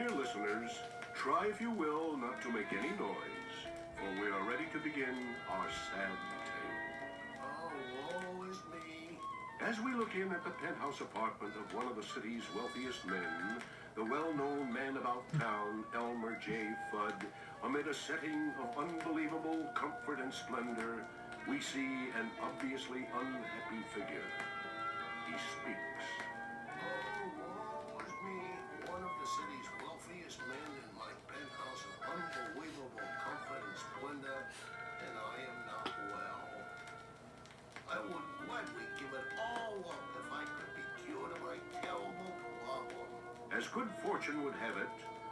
Dear listeners, try if you will not to make any noise, for we are ready to begin our sad tale. Oh, woe is me. As we look in at the penthouse apartment of one of the city's wealthiest men, the well-known man about town, Elmer J. Fudd, amid a setting of unbelievable comfort and splendor, we see an obviously unhappy figure. He speaks. Oh, woe is me, one of the city's wealthiest men in my penthouse of unbelievable comfort and splendor, and I am not well. I would gladly give it all up if I could be cured of my terrible problem. As good fortune would have it,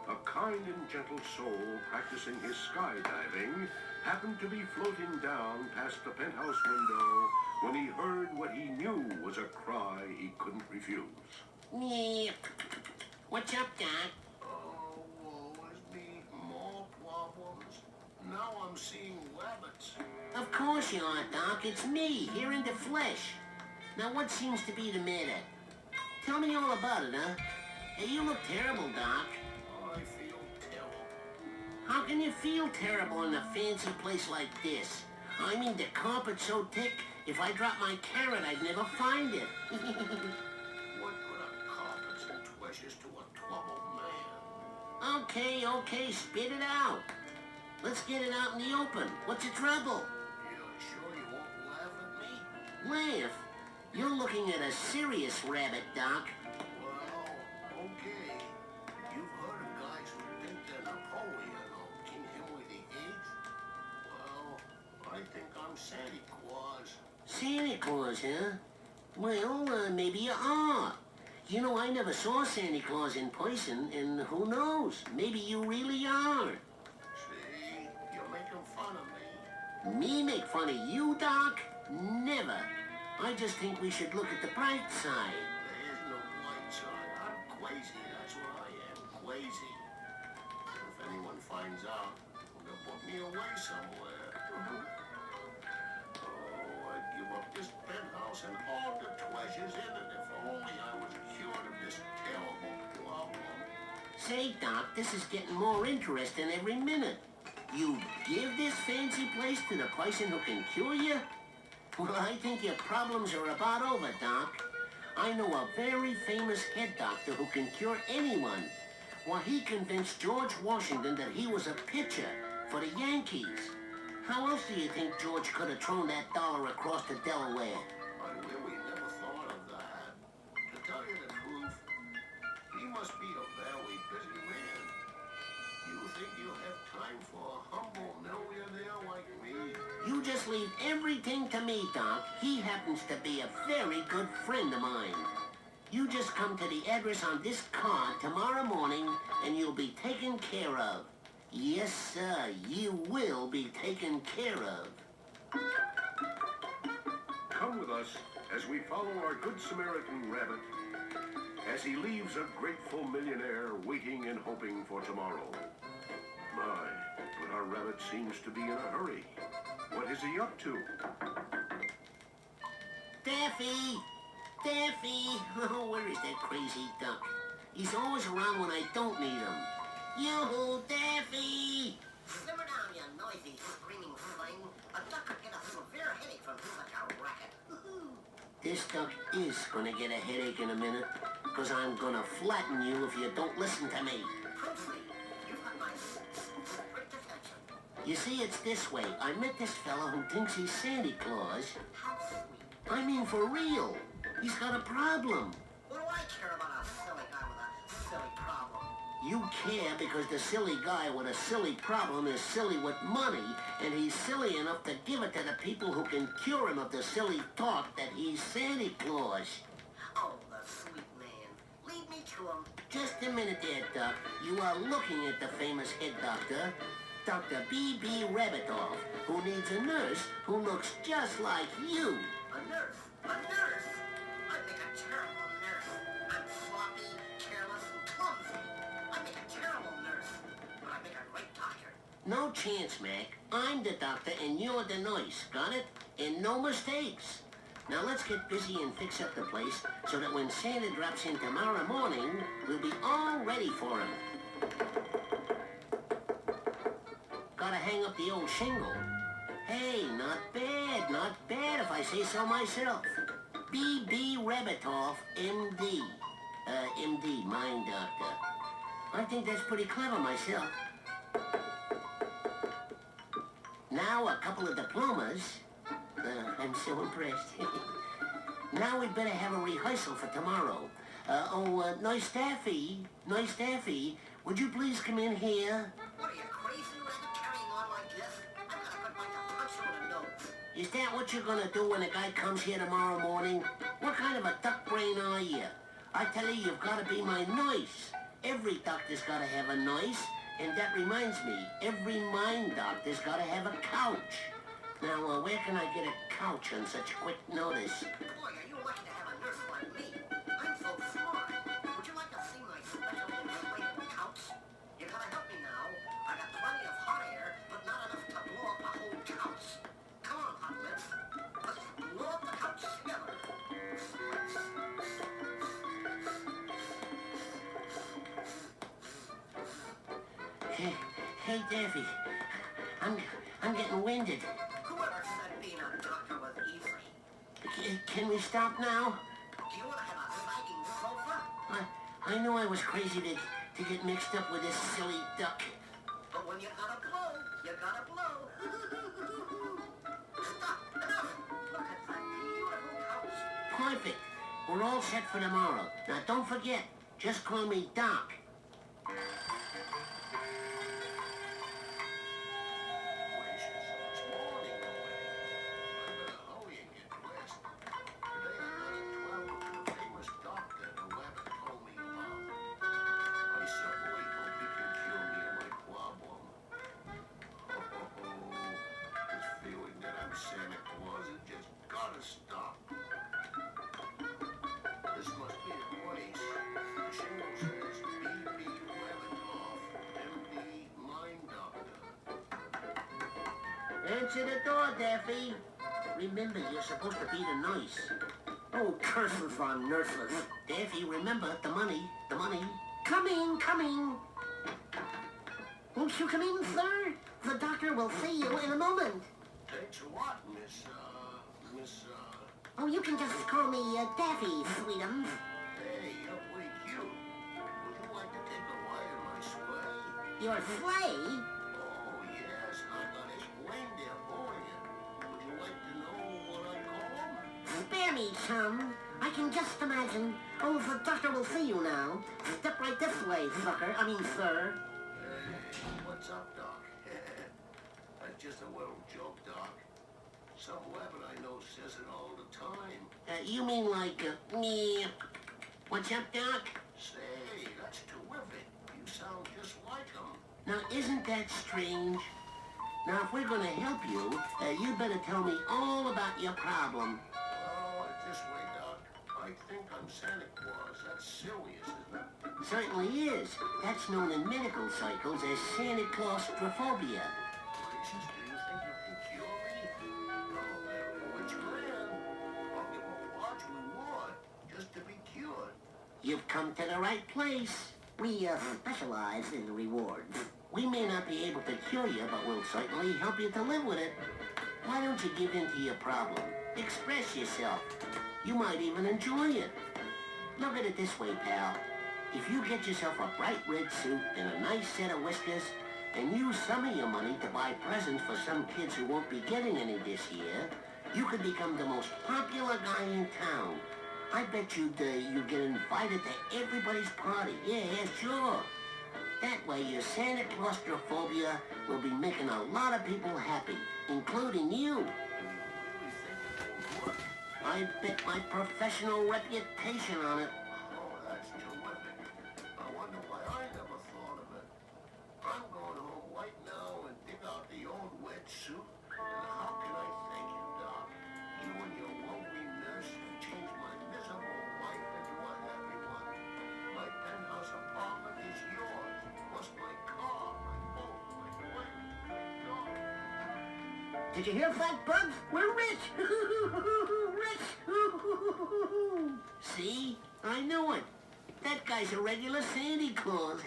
a kind and gentle soul practicing his skydiving happened to be floating down past the penthouse window when he heard what he knew was a cry he couldn't refuse. Yeah. What's up, Doc? Oh, woe is me. More problems. Now I'm seeing rabbits. Of course you are, Doc. It's me, here in the flesh. Now, what seems to be the matter? Tell me all about it, huh? Hey, you look terrible, Doc. I feel terrible. How can you feel terrible in a fancy place like this? I mean, the carpet's so thick, if I drop my carrot, I'd never find it. What good are carpets and treasures to a troubled man? Okay, spit it out. Let's get it out in the open. What's the trouble? You're sure you won't laugh at me? Laugh? You're looking at a serious rabbit, Doc. Well, okay. You've heard of guys who think they're Napoleon or King Henry VIII? Well, I think I'm Santa Claus. Santa Claus, huh? Well, maybe you are. You know, I never saw Santa Claus in person, and who knows? Maybe you really are. See, you're making fun of me. Me make fun of you, Doc? Never. I just think we should look at the bright side. There is no bright side. I'm crazy, that's what I am. Crazy. If anyone finds out, they'll put me away somewhere. Oh, I'd give up this penthouse and all the treasures in it if only I was cured of this terrible problem. Say, Doc, this is getting more interesting every minute. You give this fancy place to the person who can cure you? Well, I think your problems are about over, Doc. I know a very famous head doctor who can cure anyone. Well, he convinced George Washington that he was a pitcher for the Yankees. How else do you think George could have thrown that dollar across the Delaware? I really never thought of that. To tell you the truth, he must be a very busy man. You think you have time for a humble millionaire like me? You just leave everything to me, Doc. He happens to be a very good friend of mine. You just come to the address on this card tomorrow morning, and you'll be taken care of. Yes, sir, you will be taken care of. Come with us as we follow our Good Samaritan rabbit as he leaves a grateful millionaire waiting and hoping for tomorrow. My, but our rabbit seems to be in a hurry. What is he up to? Daffy! Daffy! Oh, where is that crazy duck? He's always around when I don't need him. Yoo-hoo, Daffy! Simmer down, you noisy, screaming thing. A duck could get a severe headache from such a racket. This duck is gonna get a headache in a minute, because I'm gonna flatten you if you don't listen to me. Princely, you've got my strict attention. You see, it's this way. I met this fella who thinks he's Santa Claus. How sweet. I mean, for real. He's got a problem. What do I care about a silly guy with a silly problem? You care because the silly guy with a silly problem is silly with money, and he's silly enough to give it to the people who can cure him of the silly talk that he's Santa Claus. Oh, the sweet man. Lead me to him. Just a minute there, Doc. You are looking at the famous head doctor, Dr. B.B. Rabbitoff, who needs a nurse who looks just like you. A nurse? A nurse? I'd make a terrible nurse. I'm sloppy, careless, and clumsy. I'd make a terrible nurse, but I'd make a great doctor. No chance, Mac. I'm the doctor and you're the nurse. Got it? And no mistakes. Now let's get busy and fix up the place so that when Santa drops in tomorrow morning, we'll be all ready for him. Gotta hang up the old shingle. Hey, not bad if I say so myself. B.B. Rebetoff, M.D. M.D., mind doctor. I think that's pretty clever myself. Now a couple of diplomas. I'm so impressed. Now we'd better have a rehearsal for tomorrow. Nice Daffy, would you please come in here? What are you, crazy, Rabbit, carrying on like this? I've got a good mind to punch you in the nose. Is that what you're gonna do when a guy comes here tomorrow morning? What kind of a duck brain are you? I tell you, you've gotta be my nurse. Every doctor's gotta have a nurse. And that reminds me, every mind doctor's gotta have a couch. Now, where can I get a couch on such quick notice? Boy, are you lucky to have a nurse like me. I'm so smart. Would you like to see my special inflatable couch? You gotta help me now. I got plenty of hot air, but not enough to blow up a whole couch. Come on, hot lips. Let's blow up the couch together. Hey, Daffy, I'm getting winded. Whoever said being a doctor was easy? Can we stop now? Do you want to have a sagging sofa? I knew I was crazy to get mixed up with this silly duck. But when you gotta blow, you gotta blow. Stop! Enough! Look at that beautiful couch. Perfect. We're all set for tomorrow. Now, don't forget, just call me Doc. Santa Claus has just gotta stop. This must be a place. The shingle says B.B. Rebetoff, M.D. Mind Doctor. Answer the door, Daffy. Remember, you're supposed to be the nurse. Oh, curses on nurses. Daffy, remember, the money. Coming. Won't you come in, sir? The doctor will see you in a moment. Thanks a lot, Miss. Oh, you can just call me Daffy, sweetums. Hey, you're pretty cute. Would you like to take a ride in my sleigh? Your sleigh? Oh, yes, I got 8 reindeer for you. Would you like to know what I call them? Spare me, chum. I can just imagine. Oh, the doctor will see you now. Step right this way, sir. Hey, what's up, Doc? That's just a little joke, Doc. Some rabbit I know says it all the time. You mean like, me? What's up, Doc? Say, that's terrific. You sound just like him. Now, isn't that strange? Now, if we're gonna help you, you better tell me all about your problem. Oh, it's this way, Doc. I think I'm Santa Claus. That's serious, isn't it? Certainly is. That's known in medical cycles as Santa Claus Trophobia. Gracious, do you think you can cure me? Oh, which man? I'll give a large reward just to be cured. You've come to the right place. We specialize in rewards. We may not be able to cure you, but we'll certainly help you to live with it. Why don't you give in to your problem? Express yourself. You might even enjoy it. Look at it this way, pal. If you get yourself a bright red suit and a nice set of whiskers, and use some of your money to buy presents for some kids who won't be getting any this year, you could become the most popular guy in town. I bet you'd get invited to everybody's party. Yeah, sure. That way your Santa Claustrophobia will be making a lot of people happy, including you. Do you really think it will work? I bet my professional reputation on it. Oh, that's terrific. I wonder why I never thought of it. I'm going home right now and dig out the old wet suit. And how can I thank you, Doc? You and your lovely nurse have changed my miserable life into a happy one. My penthouse apartment is yours. Plus my car, my boat, my wife, my dog. Did you hear that, Bugs? We're rich! Rich! See? I knew it. That guy's a regular Santa Claus.